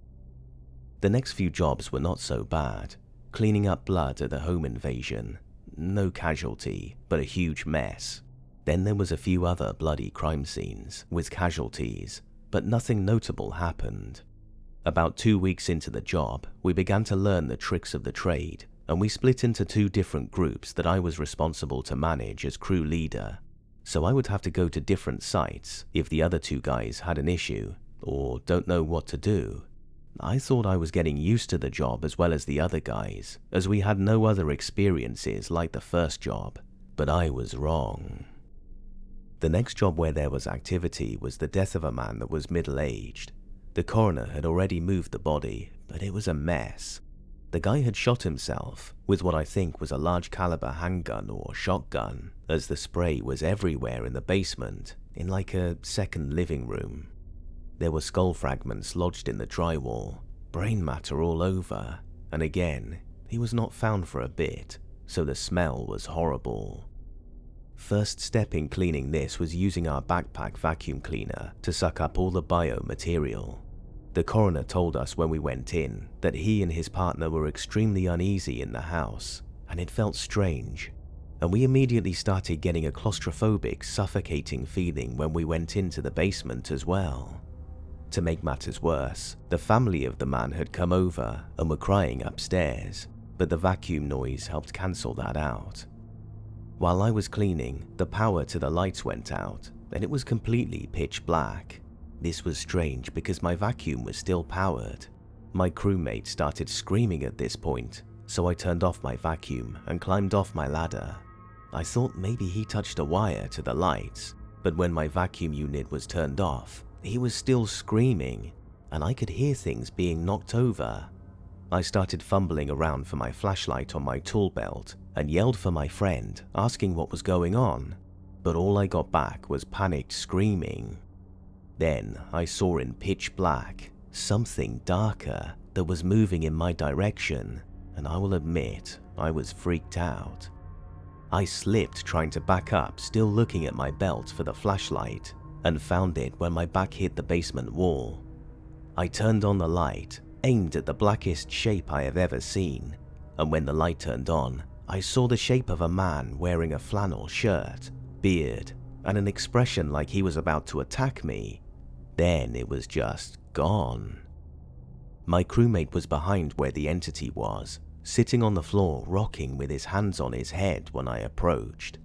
The next few jobs were not so bad. Cleaning up blood at the home invasion. No casualty, but a huge mess. Then there was a few other bloody crime scenes with casualties, but nothing notable happened. About 2 weeks into the job, we began to learn the tricks of the trade, and we split into 2 different groups that I was responsible to manage as crew leader. So I would have to go to different sites if the other 2 guys had an issue or don't know what to do. I thought I was getting used to the job as well as the other guys, as we had no other experiences like the first job, but I was wrong. The next job where there was activity was the death of a man that was middle-aged. The coroner had already moved the body, but it was a mess. The guy had shot himself with what I think was a large caliber handgun or shotgun, as the spray was everywhere in the basement, in like a second living room. There were skull fragments lodged in the drywall, brain matter all over, and again, he was not found for a bit, so the smell was horrible. First step in cleaning this was using our backpack vacuum cleaner to suck up all the biomaterial. The coroner told us when we went in that he and his partner were extremely uneasy in the house, and it felt strange, and we immediately started getting a claustrophobic, suffocating feeling when we went into the basement as well. To make matters worse, the family of the man had come over and were crying upstairs, but the vacuum noise helped cancel that out. While I was cleaning, the power to the lights went out, and it was completely pitch black. This was strange because my vacuum was still powered. My crewmate started screaming at this point, so I turned off my vacuum and climbed off my ladder. I thought maybe he touched a wire to the lights, but when my vacuum unit was turned off, he was still screaming, and I could hear things being knocked over. I started fumbling around for my flashlight on my tool belt and yelled for my friend, asking what was going on, but all I got back was panicked screaming. Then I saw in pitch black something darker that was moving in my direction, and I will admit I was freaked out. I slipped trying to back up, still looking at my belt for the flashlight, and found it when my back hit the basement wall. I turned on the light, aimed at the blackest shape I have ever seen, and when the light turned on, I saw the shape of a man wearing a flannel shirt, beard, and an expression like he was about to attack me. Then it was just gone. My crewmate was behind where the entity was, sitting on the floor rocking with his hands on his head when I approached.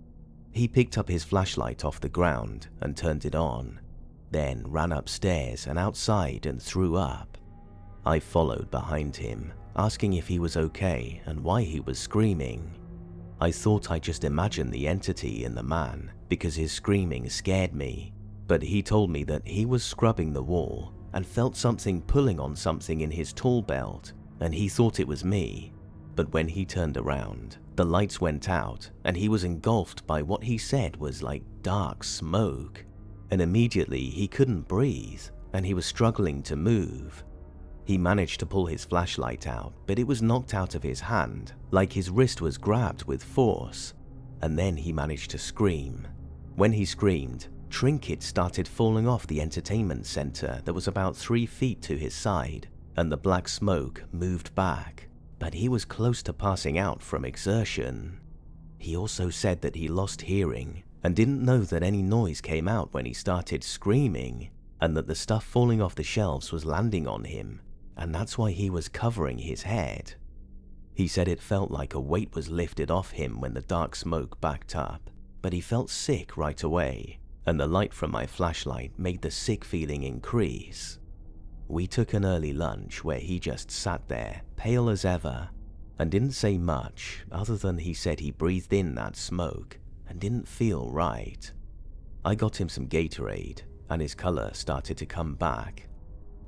He picked up his flashlight off the ground and turned it on, then ran upstairs and outside and threw up. I followed behind him, asking if he was okay and why he was screaming. I thought I just imagined the entity in the man because his screaming scared me, but he told me that he was scrubbing the wall and felt something pulling on something in his tool belt, and he thought it was me. But when he turned around, the lights went out and he was engulfed by what he said was like dark smoke, and immediately he couldn't breathe and he was struggling to move. He managed to pull his flashlight out, but it was knocked out of his hand, like his wrist was grabbed with force, and then he managed to scream. When he screamed, trinkets started falling off the entertainment center that was about 3 feet to his side, and the black smoke moved back, but he was close to passing out from exertion. He also said that he lost hearing and didn't know that any noise came out when he started screaming, and that the stuff falling off the shelves was landing on him, and that's why he was covering his head. He said it felt like a weight was lifted off him when the dark smoke backed up, but he felt sick right away, and the light from my flashlight made the sick feeling increase. We took an early lunch where he just sat there, pale as ever, and didn't say much other than he said he breathed in that smoke and didn't feel right. I got him some Gatorade, and his color started to come back.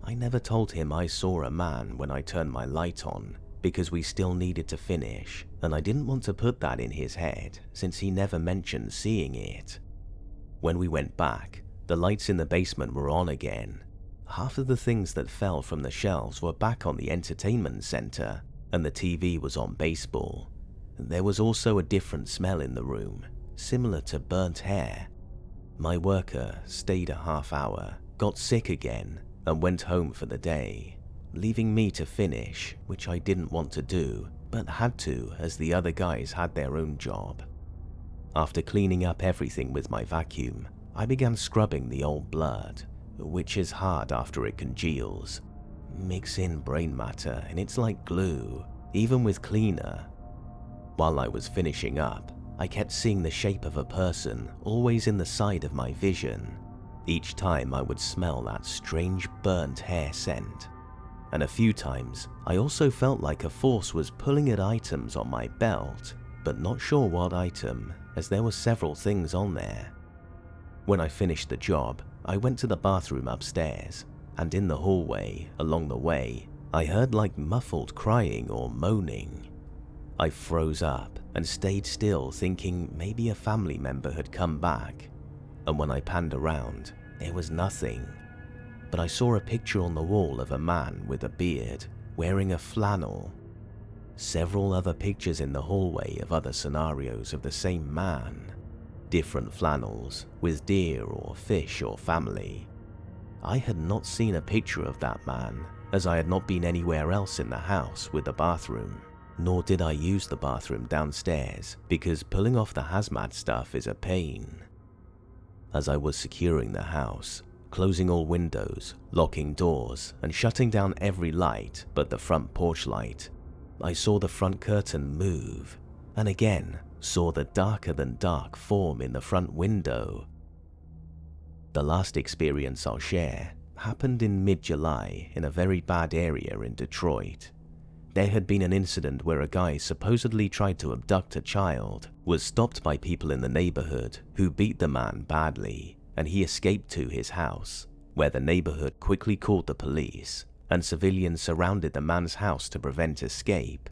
I never told him I saw a man when I turned my light on, because we still needed to finish, and I didn't want to put that in his head since he never mentioned seeing it. When we went back, the lights in the basement were on again. Half of the things that fell from the shelves were back on the entertainment center, and the TV was on baseball. There was also a different smell in the room, similar to burnt hair. My worker stayed a half hour, got sick again, and went home for the day, leaving me to finish, which I didn't want to do, but had to as the other guys had their own job. After cleaning up everything with my vacuum, I began scrubbing the old blood, which is hard after it congeals. Mix in brain matter and it's like glue, even with cleaner. While I was finishing up, I kept seeing the shape of a person always in the side of my vision. Each time I would smell that strange burnt hair scent. And a few times, I also felt like a force was pulling at items on my belt, but not sure what item, as there were several things on there. When I finished the job, I went to the bathroom upstairs, and in the hallway, along the way, I heard like muffled crying or moaning. I froze up and stayed still, thinking maybe a family member had come back, and when I panned around, there was nothing. But I saw a picture on the wall of a man with a beard, wearing a flannel. Several other pictures in the hallway of other scenarios of the same man. Different flannels, with deer or fish or family. I had not seen a picture of that man, as I had not been anywhere else in the house with a bathroom. Nor did I use the bathroom downstairs, because pulling off the hazmat stuff is a pain. As I was securing the house, closing all windows, locking doors, and shutting down every light but the front porch light, I saw the front curtain move, and again saw the darker-than-dark form in the front window. The last experience I'll share happened in mid-July in a very bad area in Detroit. There had been an incident where a guy supposedly tried to abduct a child, was stopped by people in the neighborhood who beat the man badly, and he escaped to his house, where the neighborhood quickly called the police, and civilians surrounded the man's house to prevent escape.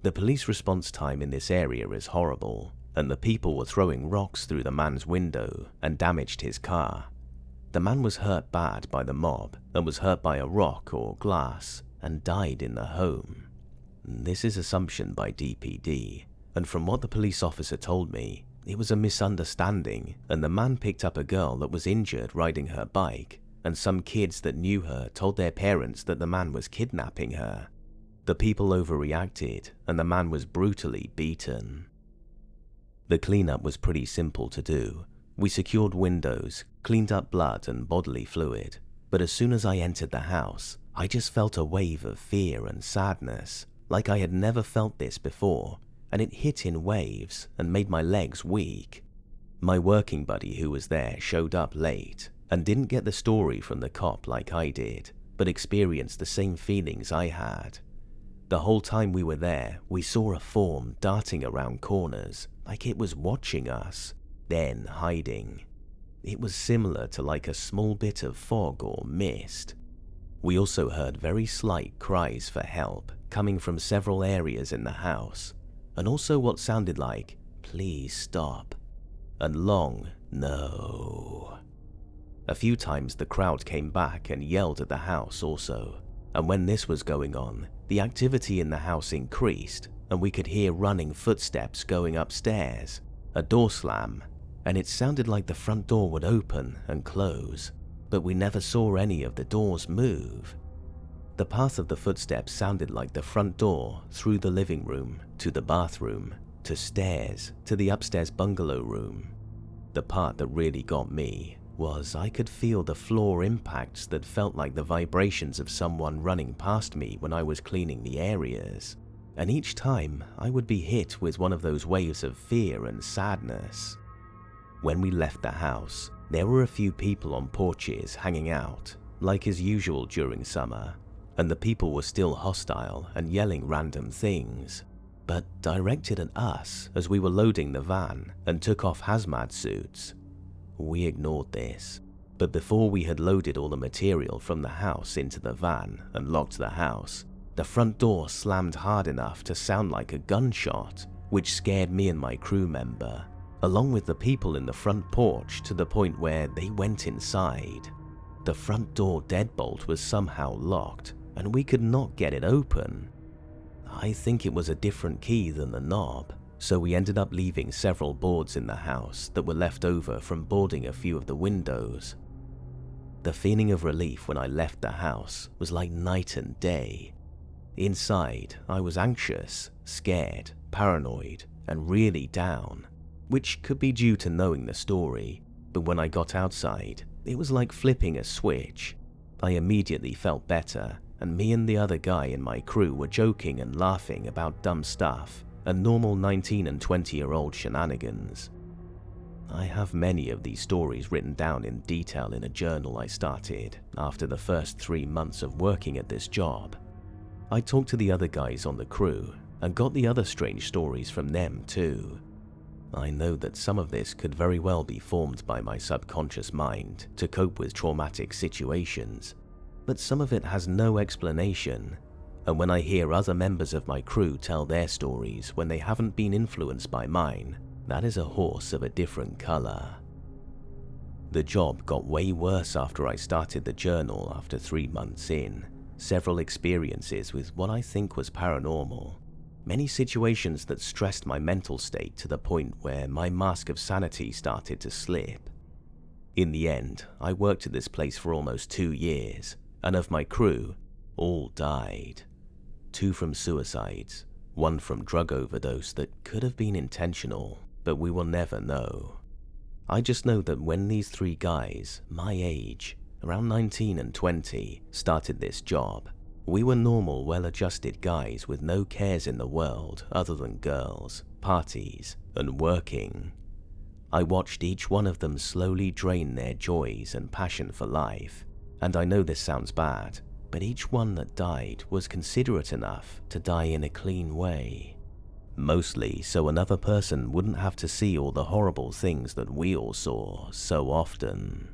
The police response time in this area is horrible, and the people were throwing rocks through the man's window and damaged his car. The man was hurt bad by the mob and was hurt by a rock or glass, and died in the home. This is assumption by DPD, and from what the police officer told me, it was a misunderstanding, and the man picked up a girl that was injured riding her bike, and some kids that knew her told their parents that the man was kidnapping her. The people overreacted, and the man was brutally beaten. The cleanup was pretty simple to do. We secured windows, cleaned up blood and bodily fluid, but as soon as I entered the house, I just felt a wave of fear and sadness, like I had never felt this before, and it hit in waves and made my legs weak. My working buddy who was there showed up late and didn't get the story from the cop like I did, but experienced the same feelings I had. The whole time we were there, we saw a form darting around corners, like it was watching us, then hiding. It was similar to like a small bit of fog or mist. We also heard very slight cries for help coming from several areas in the house, and also what sounded like, "Please stop," and long "No." A few times the crowd came back and yelled at the house also, and when this was going on, the activity in the house increased, and we could hear running footsteps going upstairs, a door slam, and it sounded like the front door would open and close, but we never saw any of the doors move. The path of the footsteps sounded like the front door through the living room, to the bathroom, to stairs, to the upstairs bungalow room. The part that really got me was I could feel the floor impacts that felt like the vibrations of someone running past me when I was cleaning the areas, and each time I would be hit with one of those waves of fear and sadness. When we left the house, there were a few people on porches hanging out, like is usual during summer, and the people were still hostile and yelling random things, but directed at us as we were loading the van and took off hazmat suits. We ignored this, but before we had loaded all the material from the house into the van and locked the house, the front door slammed hard enough to sound like a gunshot, which scared me and my crew member, along with the people in the front porch, to the point where they went inside. The front door deadbolt was somehow locked, and we could not get it open. I think it was a different key than the knob, so we ended up leaving several boards in the house that were left over from boarding a few of the windows. The feeling of relief when I left the house was like night and day. Inside, I was anxious, scared, paranoid, and really down, which could be due to knowing the story, but when I got outside, it was like flipping a switch. I immediately felt better, and me and the other guy in my crew were joking and laughing about dumb stuff and normal 19 and 20-year-old shenanigans. I have many of these stories written down in detail in a journal I started after the first 3 months of working at this job. I talked to the other guys on the crew and got the other strange stories from them too. I know that some of this could very well be formed by my subconscious mind to cope with traumatic situations, but some of it has no explanation, and when I hear other members of my crew tell their stories when they haven't been influenced by mine, that is a horse of a different color. The job got way worse after I started the journal after 3 months in. Several experiences with what I think was paranormal. Many situations that stressed my mental state to the point where my mask of sanity started to slip. In the end, I worked at this place for almost 2 years, and of my crew, all died. 2 from suicides, 1 from drug overdose that could have been intentional, but we will never know. I just know that when these 3 guys, my age, around 19 and 20, started this job, we were normal, well-adjusted guys with no cares in the world other than girls, parties, and working. I watched each one of them slowly drain their joys and passion for life, and I know this sounds bad, but each one that died was considerate enough to die in a clean way. Mostly so another person wouldn't have to see all the horrible things that we all saw so often.